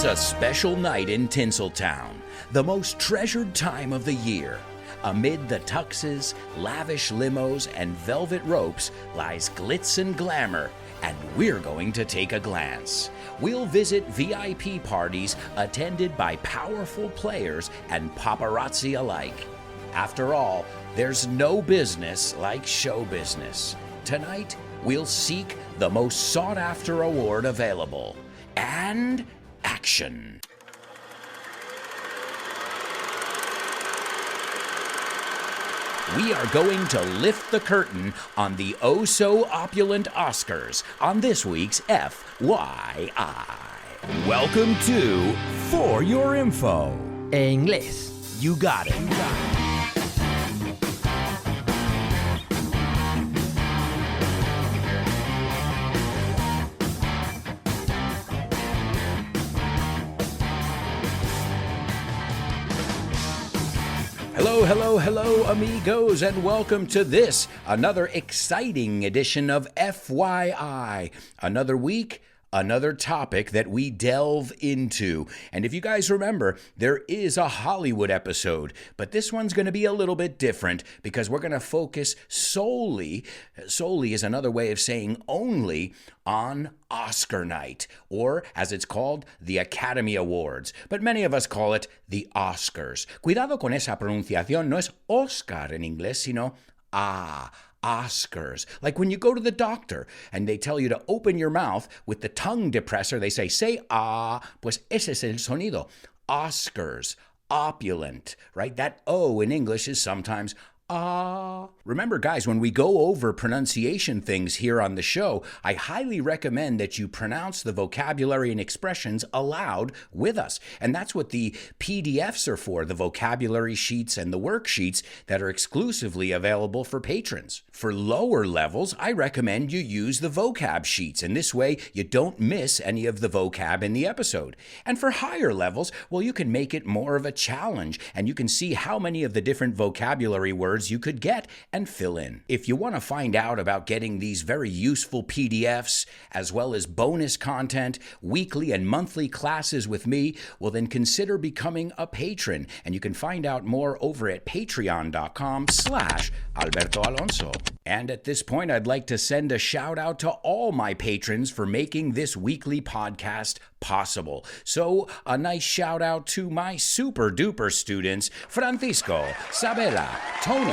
It's a special night in Tinseltown, the most treasured time of the year. Amid the tuxes, lavish limos, and velvet ropes lies glitz and glamour, and we're going to take a glance. We'll visit VIP parties attended by powerful players and paparazzi alike. After all, there's no business like show business. Tonight, we'll seek the most sought-after award available. And action. We are going to lift the curtain on the oh-so-opulent Oscars on this week's FYI. Welcome to For Your Info. En inglés. You got it. Hello, amigos, and welcome to this, another exciting edition of FYI. Another week, another topic that we delve into. And if you guys remember, there is a Hollywood episode, but this one's going to be a little bit different because we're going to focus solely is another way of saying only, on Oscar night, or as it's called, the Academy Awards. But many of us call it the Oscars. Cuidado con esa pronunciación, no es Oscar en inglés, sino Oscars. Like when you go to the doctor and they tell you to open your mouth with the tongue depressor, they say pues ese es el sonido. Oscars, opulent, right? That O in English is sometimes Remember, guys, when we go over pronunciation things here on the show, I highly recommend that you pronounce the vocabulary and expressions aloud with us. And that's what the PDFs are for, the vocabulary sheets and the worksheets that are exclusively available for patrons. For lower levels, I recommend you use the vocab sheets, and this way you don't miss any of the vocab in the episode. And for higher levels, well, you can make it more of a challenge, and you can see how many of the different vocabulary words you could get and fill in. If you want to find out about getting these very useful PDFs, as well as bonus content, weekly and monthly classes with me, well then consider becoming a patron. And you can find out more over at patreon.com/Alberto Alonso. And at this point, I'd like to send a shout out to all my patrons for making this weekly podcast possible. So a nice shout out to my super duper students, Francisco, Sabela, Tony,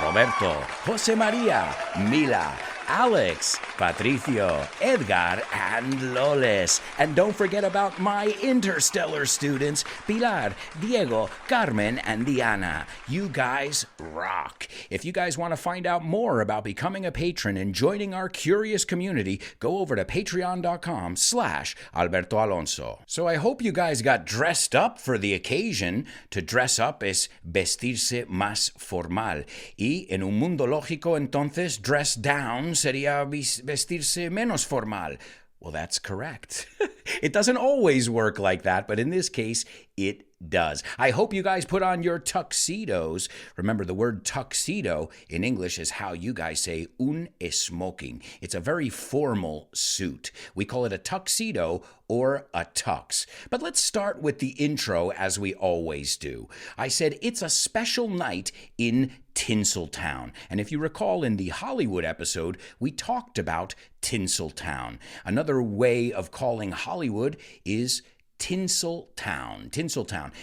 Roberto, Jose Maria, Mila, Alex, Patricio, Edgar, and Loles. And don't forget about my interstellar students, Pilar, Diego, Carmen, and Diana. You guys rock. If you guys want to find out more about becoming a patron and joining our curious community, go over to patreon.com/Alberto Alonso. So I hope you guys got dressed up for the occasion. To dress up es vestirse más formal. Y en un mundo lógico, entonces, dress down sería vestirse menos formal. Well, that's correct. It doesn't always work like that, but in this case, it does. I hope you guys put on your tuxedos. Remember, the word tuxedo in English is how you guys say un smoking. It's a very formal suit. We call it a tuxedo or a tux. But let's start with the intro as we always do. I said it's a special night in Tinseltown. And if you recall in the Hollywood episode, we talked about Tinseltown. Another way of calling Hollywood is Tinseltown.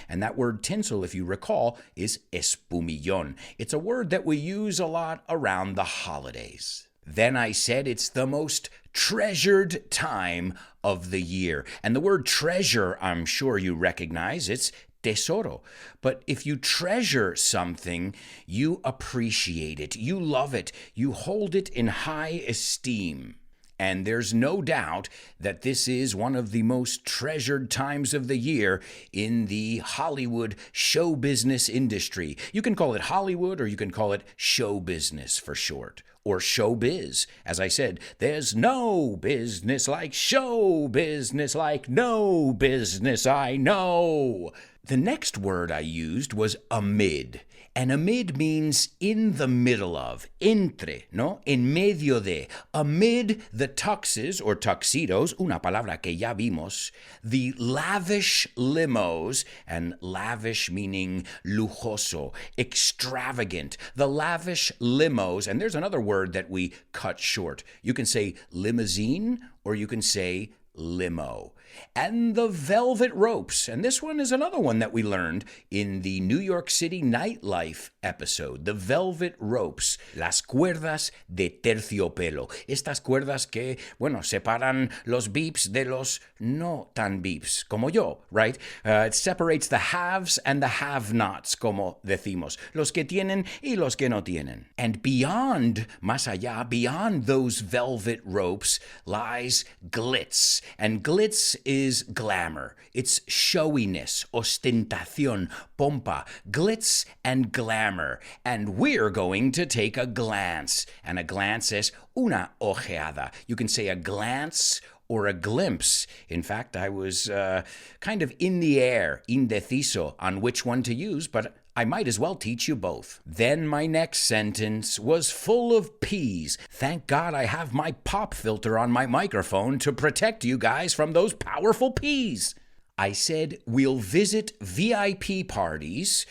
And that word tinsel, if you recall, is espumillón. It's a word that we use a lot around the holidays. Then I said it's the most treasured time of the year. And the word treasure, I'm sure you recognize, it's tesoro. But if you treasure something, you appreciate it, you love it, you hold it in high esteem. And there's no doubt that this is one of the most treasured times of the year in the Hollywood show business industry. You can call it Hollywood or you can call it show business for short. Or showbiz. As I said, there's no business like show business, like no business I know. The next word I used was amid. And amid means in the middle of, entre, ¿no? En medio de, amid the tuxes or tuxedos, una palabra que ya vimos, the lavish limos, and lavish meaning lujoso, extravagant, the lavish limos, and there's another word that we cut short. You can say limousine or you can say limo. And the velvet ropes. And this one is another one that we learned in the New York City nightlife episode. The velvet ropes. Las cuerdas de terciopelo. Estas cuerdas que, bueno, separan los beeps de los no tan beeps, como yo, right? It separates the haves and the have-nots, como decimos. Los que tienen y los que no tienen. And beyond, más allá, beyond those velvet ropes lies glitz. And glitz is glamour. It's showiness, ostentación, pompa, glitz and glamour. And we're going to take a glance. And a glance es una ojeada. You can say a glance or a glimpse. In fact, I was kind of in the air, indeciso, on which one to use, but I might as well teach you both. Then my next sentence was full of peas. Thank God I have my pop filter on my microphone to protect you guys from those powerful peas. I said we'll visit VIP parties,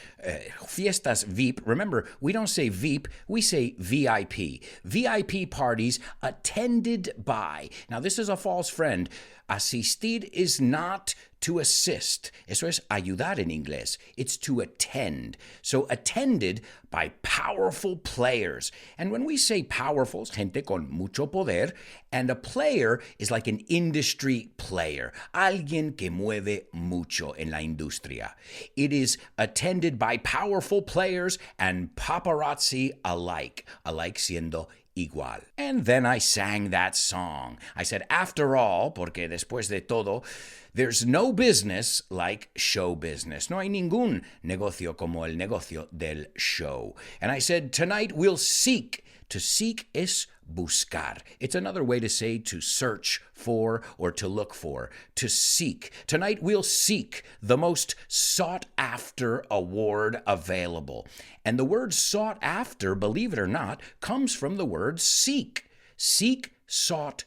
fiestas VIP. Remember, we don't say VIP, we say VIP. VIP parties attended by. Now, this is a false friend. Asistir is not to assist. Eso es ayudar en inglés. It's to attend. So attended by powerful players. And when we say powerful, gente con mucho poder, and a player is like an industry player, alguien que mueve mucho en la industria. It is attended by powerful players and paparazzi alike siendo igual. And then I sang that song. I said, after all, porque después de todo, there's no business like show business. No hay ningún negocio como el negocio del show. And I said, tonight we'll seek. To seek es buscar. It's another way to say to search for or to look for. To seek. Tonight we'll seek the most sought after award available. And the word sought after, believe it or not, comes from the word seek. Seek, sought.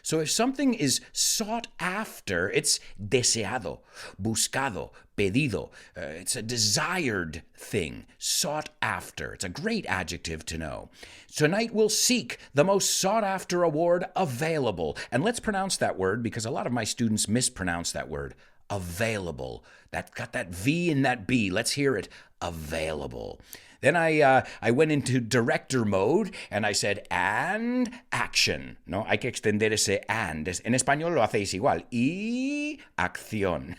So if something is sought after, it's deseado, buscado, pedido. It's a desired thing, sought after. It's a great adjective to know. Tonight we'll seek the most sought after award available. And let's pronounce that word because a lot of my students mispronounce that word. Available. That got that V in that B. Let's hear it. Available. Then I went into director mode and I said, and action. No, hay que extender ese and. En español lo hacéis igual. Y acción.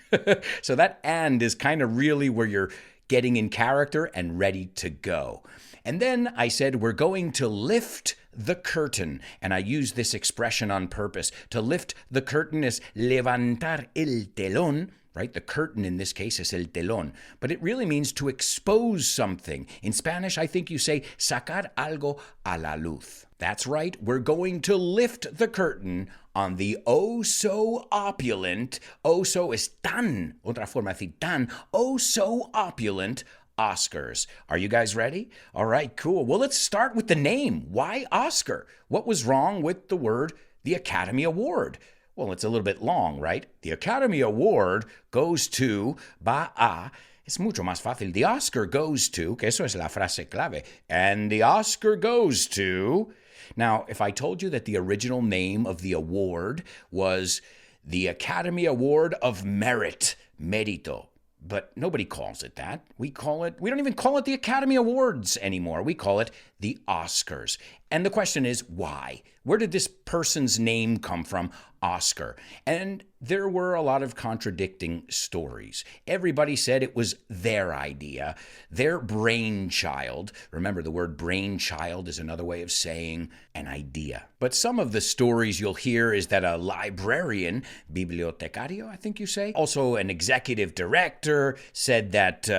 So that and is kind of really where you're getting in character and ready to go. And then I said, we're going to lift the curtain. And I use this expression on purpose. To lift the curtain is levantar el telón. Right? The curtain in this case is el telón. But it really means to expose something. In Spanish, I think you say sacar algo a la luz. That's right. We're going to lift the curtain on the oh-so-opulent, oh-so es tan, otra forma de decir tan, oh-so-opulent Oscars. Are you guys ready? All right, cool. Well, let's start with the name. Why Oscar? What was wrong with the word, the Academy Award? Well, it's a little bit long, right? The Academy Award goes to, es mucho más fácil. The Oscar goes to, que eso es la frase clave, and the Oscar goes to. Now, if I told you that the original name of the award was the Academy Award of Merit, Mérito, but nobody calls it that. We don't even call it the Academy Awards anymore. We call it the Oscars. And the question is, why? Where did this person's name come from, Oscar? And there were a lot of contradicting stories. Everybody said it was their idea, their brainchild. Remember, the word brainchild is another way of saying an idea. But some of the stories you'll hear is that a librarian, bibliotecario, I think you say, also an executive director, said that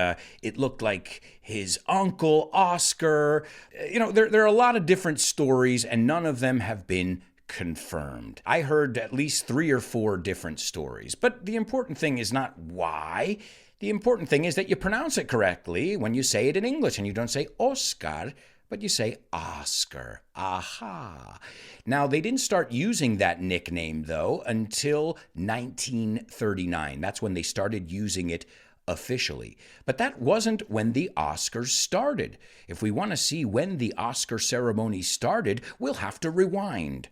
it looked like his uncle, Oscar. There are a lot of different stories, and none of them have been confirmed. I heard at least 3 or 4 different stories. But the important thing is not why. The important thing is that you pronounce it correctly when you say it in English, and you don't say Oscar, but you say Oscar. Aha. Now, they didn't start using that nickname, though, until 1939. That's when they started using it officially. But that wasn't when the Oscars started. If we want to see when the Oscar ceremony started, we'll have to rewind.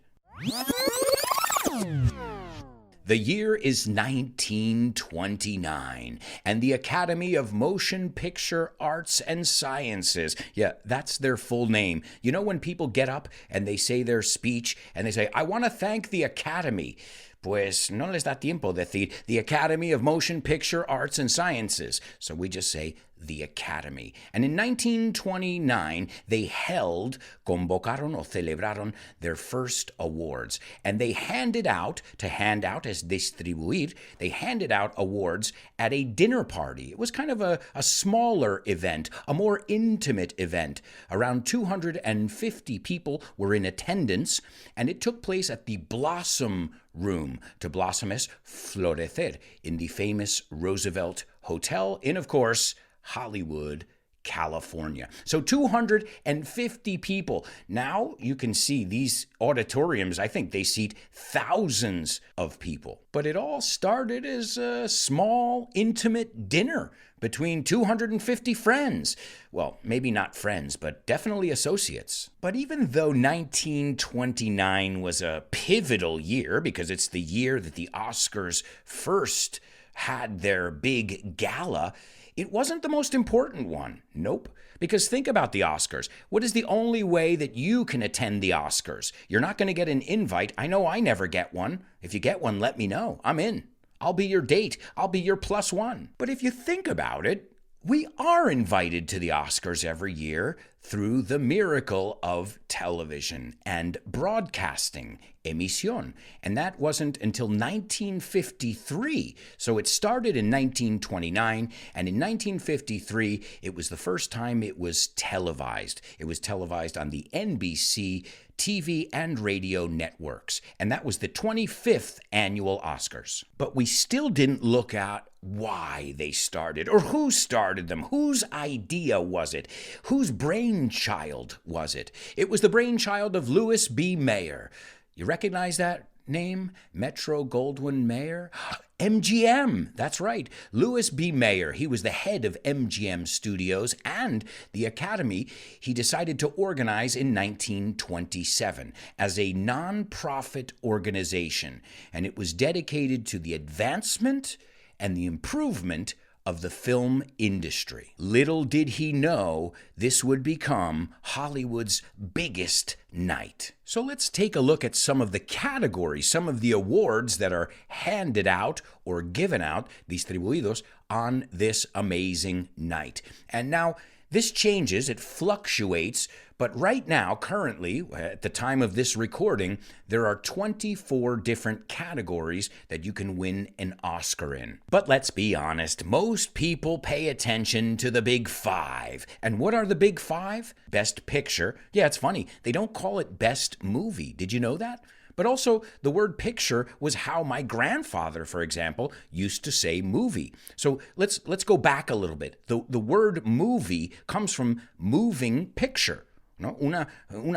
The year is 1929, and the Academy of Motion Picture Arts and Sciences, yeah, that's their full name. You know when people get up and they say their speech and they say, I want to thank the Academy. Pues no les da tiempo decir the Academy of Motion Picture Arts and Sciences. So we just say the Academy. And in 1929, they convocaron o celebraron their first awards. And they handed out, to hand out as distribuir, they handed out awards at a dinner party. It was kind of a smaller event, a more intimate event. Around 250 people were in attendance, and it took place at the Blossom Room. To blossom es florecer, in the famous Roosevelt Hotel in, of course, Hollywood, California. So 250 people. Now you can see these auditoriums, I think they seat thousands of people. But it all started as a small, intimate dinner between 250 friends. Well, maybe not friends, but definitely associates. But even though 1929 was a pivotal year, because it's the year that the Oscars first had their big gala, it wasn't the most important one. Nope. Because think about the Oscars. What is the only way that you can attend the Oscars? You're not going to get an invite. I know I never get one. If you get one, let me know. I'm in. I'll be your date. I'll be your +1. But if you think about it, we are invited to the Oscars every year through the miracle of television and broadcasting, emisión. And that wasn't until 1953. So it started in 1929, and in 1953, it was the first time it was televised. It was televised on the NBC TV and radio networks, and that was the 25th annual Oscars. But we still didn't look at why they started, or who started them. Whose idea was it? Whose brainchild was it? It was the brainchild of Louis B. Mayer. You recognize that name? Metro-Goldwyn-Mayer? MGM, that's right. Louis B. Mayer, he was the head of MGM Studios and the Academy. He decided to organize in 1927 as a non-profit organization, and it was dedicated to the advancement and the improvement of the film industry. Little did he know this would become Hollywood's biggest night. So let's take a look at some of the categories, some of the awards that are handed out or given out, distribuidos, on this amazing night. And now, this changes, it fluctuates, but right now, currently, at the time of this recording, there are 24 different categories that you can win an Oscar in. But let's be honest, most people pay attention to the big five. And what are the big five? Best Picture. Yeah, it's funny, they don't call it Best Movie. Did you know that? But also, the word picture was how my grandfather, for example, used to say movie. So let's go back a little bit. The word movie comes from moving picture. No? Una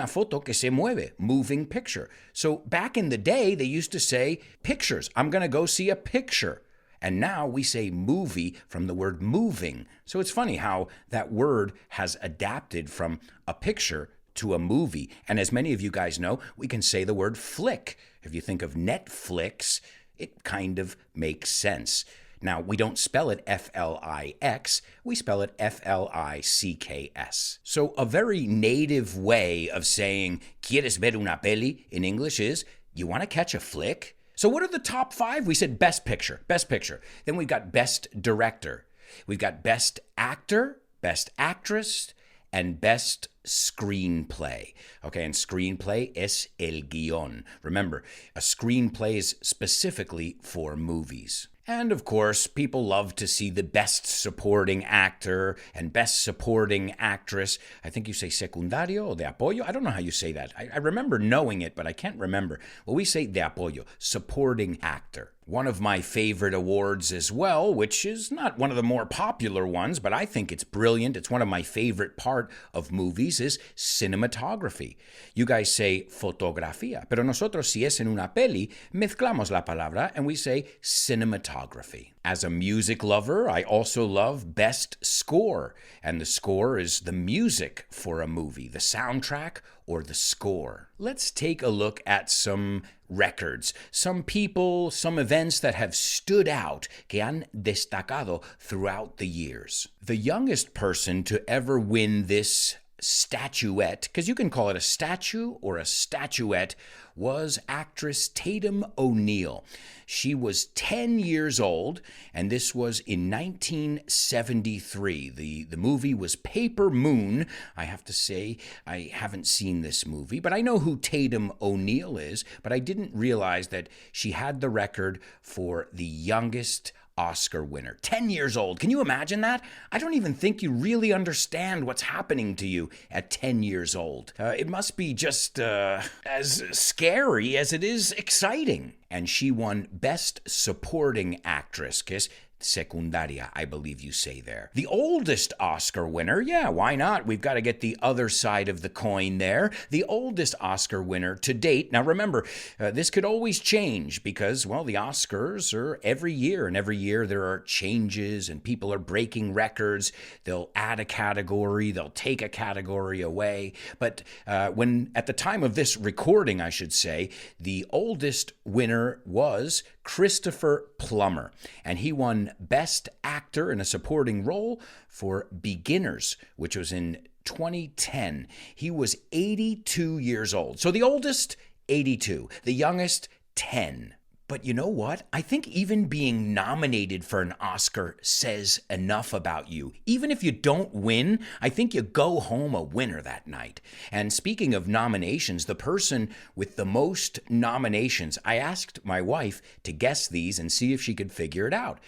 foto que se mueve, moving picture. So back in the day, they used to say pictures. I'm going to go see a picture. And now we say movie from the word moving. So it's funny how that word has adapted from a picture to a movie. And as many of you guys know, we can say the word flick. If you think of Netflix, it kind of makes sense. Now, we don't spell it F-L-I-X, we spell it F-L-I-C-K-S. So a very native way of saying, ¿Quieres ver una peli? In English is, you want to catch a flick? So what are the top five? We said Best Picture, Best Picture. Then we've got Best Director. We've got Best Actor, Best Actress, and Best Screenplay. Okay, and screenplay es el guión. Remember, a screenplay is specifically for movies. And of course, people love to see the Best Supporting Actor and Best Supporting Actress. I think you say secundario or de apoyo. I don't know how you say that. I remember knowing it, but I can't remember. Well, we say de apoyo, supporting actor. One of my favorite awards as well, which is not one of the more popular ones, but I think it's brilliant. It's one of my favorite part of movies, is cinematography. You guys say fotografía, pero nosotros, si es en una peli, mezclamos la palabra and we say cinematography. As a music lover, I also love best score, and the score is the music for a movie, the soundtrack or the score. Let's take a look at some records, some people, some events that have stood out, que han destacado throughout the years. The youngest person to ever win this statuette, because you can call it a statue or a statuette, was actress Tatum O'Neal. She was 10 years old, and this was in 1973. The movie was Paper Moon. I have to say, I haven't seen this movie, but I know who Tatum O'Neal is, but I didn't realize that she had the record for the youngest Oscar winner. 10 years old. Can you imagine that? I don't even think you really understand what's happening to you at 10 years old. It must be just as scary as it is exciting. And she won Best Supporting Actress, que es secundaria, I believe you say there. The oldest Oscar winner, yeah, why not? We've got to get the other side of the coin there. The oldest Oscar winner to date. Now remember, this could always change because, well, the Oscars are every year, and every year there are changes and people are breaking records. They'll add a category, they'll take a category away. But when, at the time of this recording, I should say, the oldest winner was Christopher Plummer, and he won Best Actor in a Supporting Role for Beginners, which was in 2010. He was 82 years old. So the oldest, 82. The youngest, 10. But you know what? I think even being nominated for an Oscar says enough about you. Even if you don't win, I think you go home a winner that night. And speaking of nominations, the person with the most nominations, I asked my wife to guess these and see if she could figure it out.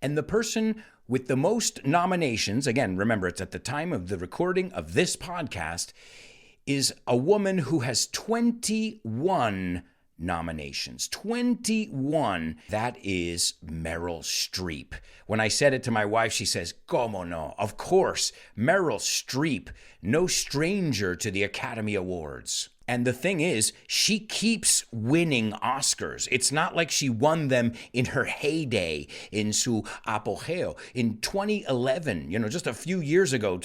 And the person with the most nominations, again, remember, it's at the time of the recording of this podcast, is a woman who has 21 nominations. 21. That is Meryl Streep. When I said it to my wife, she says, "Como no? Of course, Meryl Streep, no stranger to the Academy Awards." And the thing is, she keeps winning Oscars. It's not like she won them in her heyday, in su apogeo. In 2011, just a few years ago,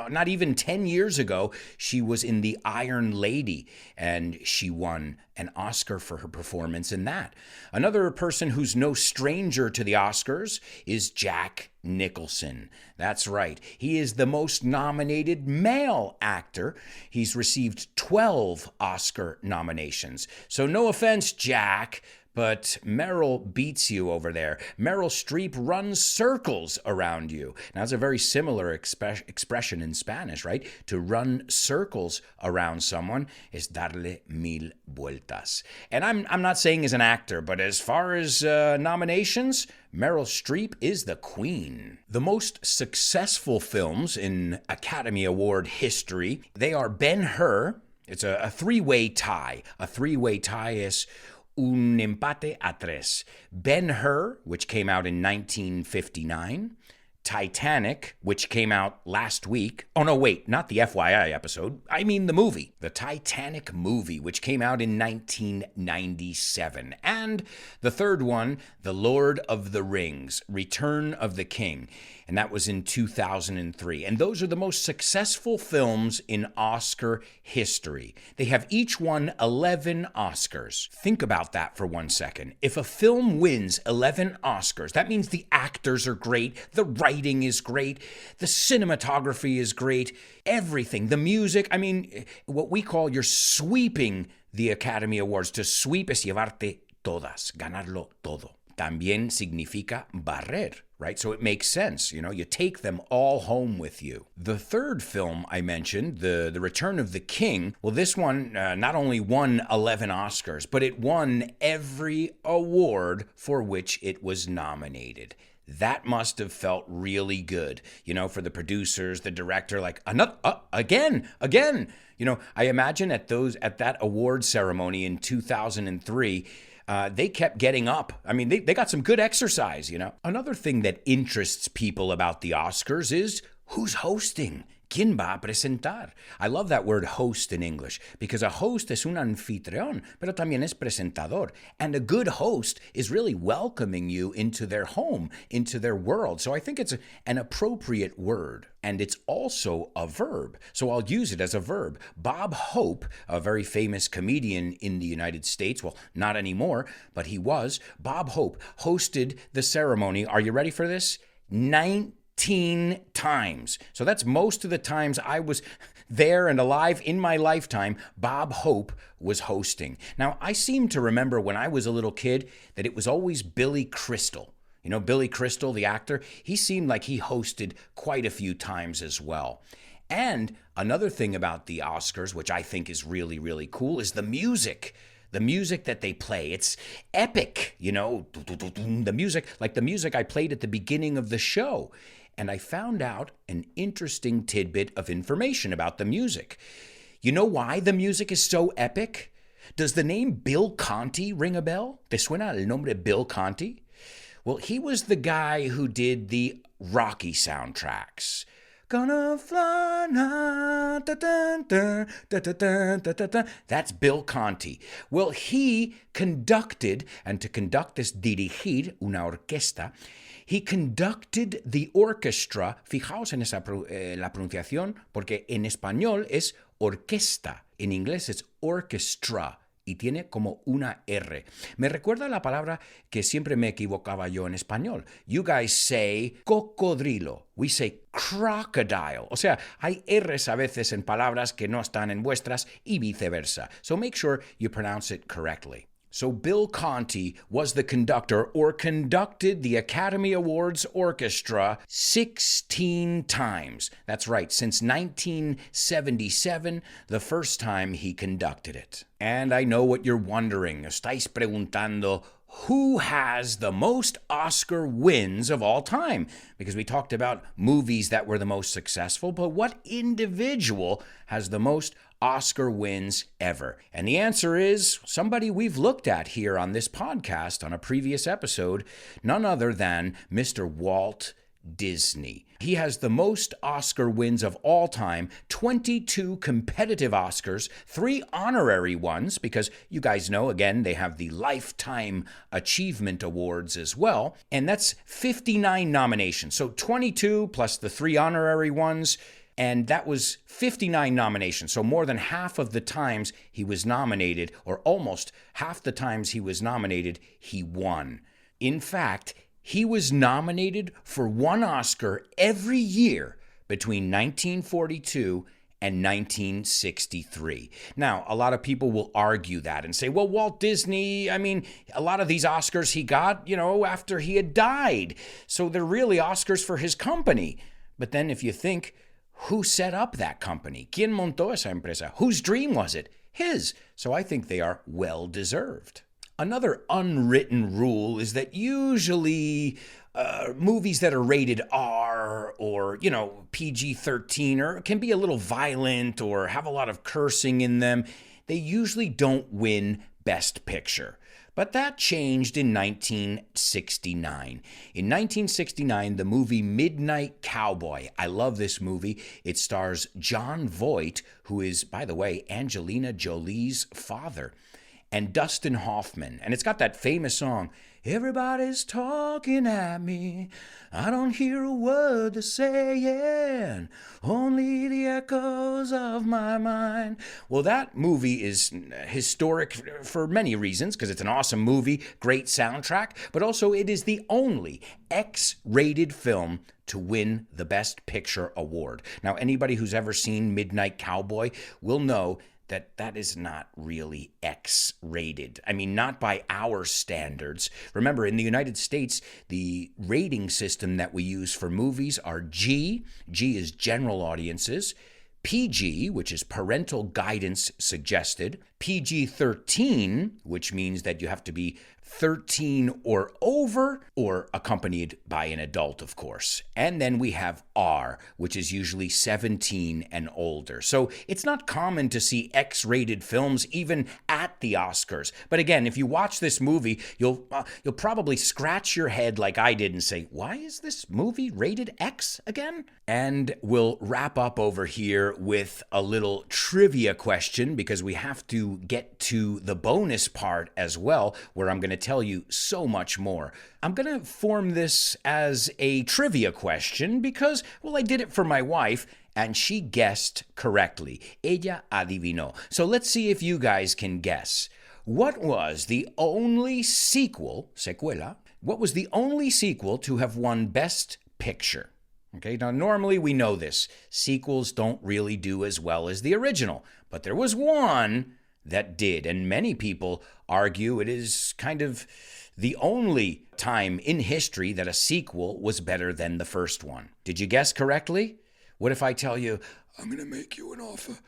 not even 10 years ago, she was in The Iron Lady, and she won an Oscar for her performance in that. Another person who's no stranger to the Oscars is Jack Nicholson. That's right. He is the most nominated male actor. He's received 12 Oscar nominations. So no offense, Jack, but Meryl beats you over there. Meryl Streep runs circles around you. Now, it's a very similar expression in Spanish, right? To run circles around someone is darle mil vueltas. And I'm not saying as an actor, but as far as nominations, Meryl Streep is the queen. The most successful films in Academy Award history, they are Ben-Hur. It's a three-way tie. A three-way tie is un empate a tres. Ben-Hur, which came out in 1959. Titanic, which came out last week. Oh, no, wait, not the FYI episode. I mean the movie. The Titanic movie, which came out in 1997. And the third one, The Lord of the Rings, Return of the King. And that was in 2003. And those are the most successful films in Oscar history. They have each won 11 Oscars. Think about that for 1 second. If a film wins 11 Oscars, that means the actors are great, the writing is great, the cinematography is great, everything, the music. I mean, what we call you're sweeping the Academy Awards. To sweep es llevarte todas, ganarlo todo. También significa barrer, right? So it makes sense, you take them all home with you. The third film I mentioned, the Return of the King, well, this one not only won 11 Oscars, but it won every award for which it was nominated. That must have felt really good, for the producers, the director, like, another, again. I imagine at that award ceremony in 2003, they kept getting up. I mean, they got some good exercise, you know. Another thing that interests people about the Oscars is who's hosting. ¿Quién va a presentar? I love that word host in English because a host es un anfitrión, pero también es presentador. And a good host is really welcoming you into their home, into their world. So I think it's an appropriate word. And it's also a verb. So I'll use it as a verb. Bob Hope, a very famous comedian in the United States, well, not anymore, but he was. Bob Hope hosted the ceremony. Are you ready for this? 19 times. So that's most of the times I was there and alive in my lifetime. Bob Hope was hosting. Now, I seem to remember when I was a little kid that it was always Billy Crystal. You know, Billy Crystal, the actor, he seemed like he hosted quite a few times as well. And another thing about the Oscars, which I think is really, really cool, is the music. The music that they play, it's epic, you know, the music, like the music I played at the beginning of the show. And I found out an interesting tidbit of information about the music. You know why the music is so epic? Does the name Bill Conti ring a bell? ¿Te suena el nombre Bill Conti? Well, he was the guy who did the Rocky soundtracks. Gonna fly now, da, da, da, da, da, da, da, da. That's Bill Conti. Well, he conducted, and to conduct is dirigir una orquesta, he conducted the orchestra. Fijaos en esa la pronunciación, porque en español es orquesta, en inglés es orchestra. Y tiene como una R. Me recuerda la palabra que siempre me equivocaba yo en español. You guys say cocodrilo. We say crocodile. O sea, hay R's a veces en palabras que no están en vuestras y viceversa. So make sure you pronounce it correctly. So Bill Conti was the conductor or conducted the Academy Awards Orchestra 16 times. That's right, since 1977, the first time he conducted it. And I know what you're wondering. Estáis preguntando, who has the most Oscar wins of all time? Because we talked about movies that were the most successful, but what individual has the most Oscar wins ever? And the answer is somebody we've looked at here on this podcast on a previous episode, none other than Mr. Walt Disney. He has the most Oscar wins of all time, 22 competitive Oscars, 3 honorary ones, because you guys know, again, they have the Lifetime Achievement Awards as well, and that's 59 nominations. So 22 plus the 3 honorary ones, and that was 59 nominations. So more than half of the times he was nominated, or almost half the times he was nominated, he won. In fact, he was nominated for 1 Oscar every year between 1942 and 1963. Now, a lot of people will argue that and say, well, Walt Disney, I mean, a lot of these Oscars he got, you know, after he had died. So they're really Oscars for his company. But then if you think, who set up that company? ¿Quién montó esa empresa? Whose dream was it? His. So I think they are well-deserved. Another unwritten rule is that usually movies that are rated R or, you know, PG-13 or can be a little violent or have a lot of cursing in them, they usually don't win Best Picture. But that changed in 1969. In 1969, the movie Midnight Cowboy. I love this movie. It stars Jon Voight, who is, by the way, Angelina Jolie's father, and Dustin Hoffman. And it's got that famous song, everybody's talking at me, I don't hear a word they're saying, only the echoes of my mind. Well, that movie is historic for many reasons, because it's an awesome movie, great soundtrack, but also it is the only X-rated film to win the Best Picture award. Now, anybody who's ever seen Midnight Cowboy will know that is not really X-rated. I mean, not by our standards. Remember, in the United States, the rating system that we use for movies are G. G is general audiences. PG, which is parental guidance suggested. PG-13, which means that you have to be 13 or over, or accompanied by an adult, of course. And then we have R, which is usually 17 and older. So it's not common to see X-rated films even at the Oscars. But again, if you watch this movie, you'll probably scratch your head like I did and say, why is this movie rated X again? And we'll wrap up over here with a little trivia question, because we have to get to the bonus part as well, where I'm going to tell you so much more. I'm going to form this as a trivia question because, well, I did it for my wife and she guessed correctly. Ella adivinó. So let's see if you guys can guess. What was the only sequela, what was the only sequel to have won Best Picture? Okay, now normally we know this. Sequels don't really do as well as the original, but there was one that did, and many people argue it is kind of the only time in history that a sequel was better than the first one. Did you guess correctly? What if I tell you, I'm going to make you an offer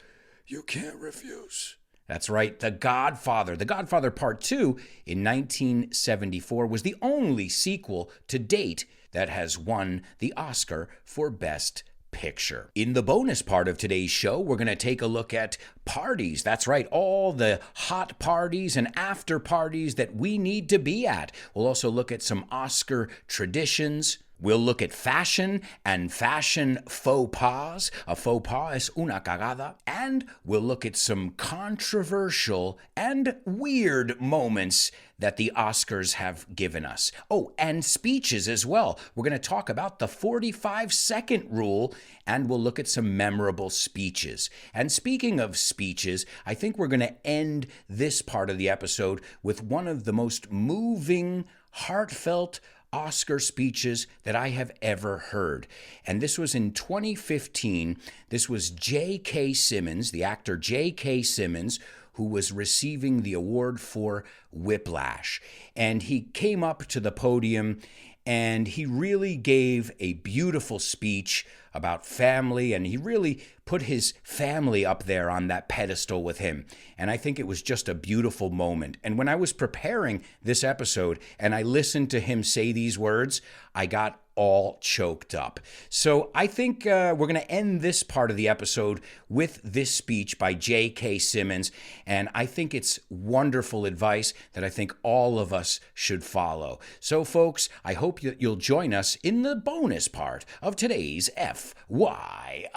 you can't refuse? That's right, The Godfather. The Godfather Part 2 in 1974 was the only sequel to date that has won the Oscar for Best Picture. In the bonus part of today's show, we're going to take a look at parties. That's right, all the hot parties and after parties that we need to be at. We'll also look at some Oscar traditions. We'll look at fashion and fashion faux pas. A faux pas es una cagada. And we'll look at some controversial and weird moments that the Oscars have given us. Oh, and speeches as well. We're going to talk about the 45-second rule, and we'll look at some memorable speeches. And speaking of speeches, I think we're going to end this part of the episode with one of the most moving, heartfelt Oscar speeches that I have ever heard. And this was in 2015. This was J.K. Simmons, the actor J.K. Simmons, who was receiving the award for Whiplash. And he came up to the podium and he really gave a beautiful speech about family, and he really put his family up there on that pedestal with him. And I think it was just a beautiful moment. And when I was preparing this episode and I listened to him say these words, I got all choked up. So I think we're going to end this part of the episode with this speech by J.K. Simmons. And I think it's wonderful advice that I think all of us should follow. So folks, I hope you'll join us in the bonus part of today's FYI.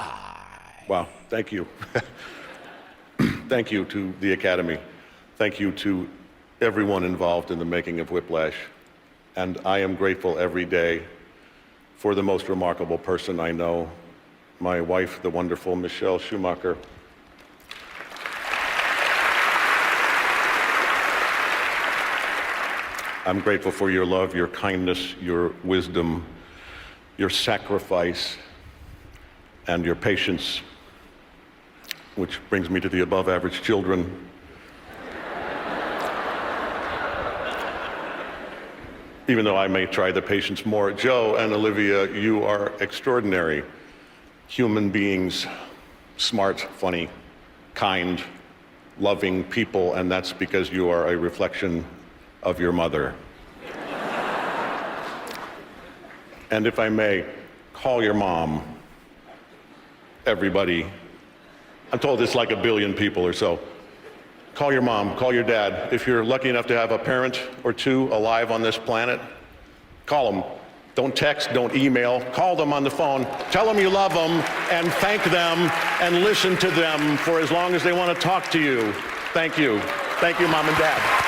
Wow, thank you. Thank you to the Academy. Thank you to everyone involved in the making of Whiplash. And I am grateful every day for the most remarkable person I know, my wife, the wonderful Michelle Schumacher. I'm grateful for your love, your kindness, your wisdom, your sacrifice, and your patience, which brings me to the above-average children. Even though I may try the patience more. Joe and Olivia, you are extraordinary human beings, smart, funny, kind, loving people, and that's because you are a reflection of your mother. And if I may, call your mom. Everybody. I'm told it's like 1 billion people or so. Call your mom, call your dad. If you're lucky enough to have a parent or two alive on this planet, call them. Don't text, don't email. Call them on the phone. Tell them you love them and thank them and listen to them for as long as they want to talk to you. Thank you. Thank you, Mom and Dad.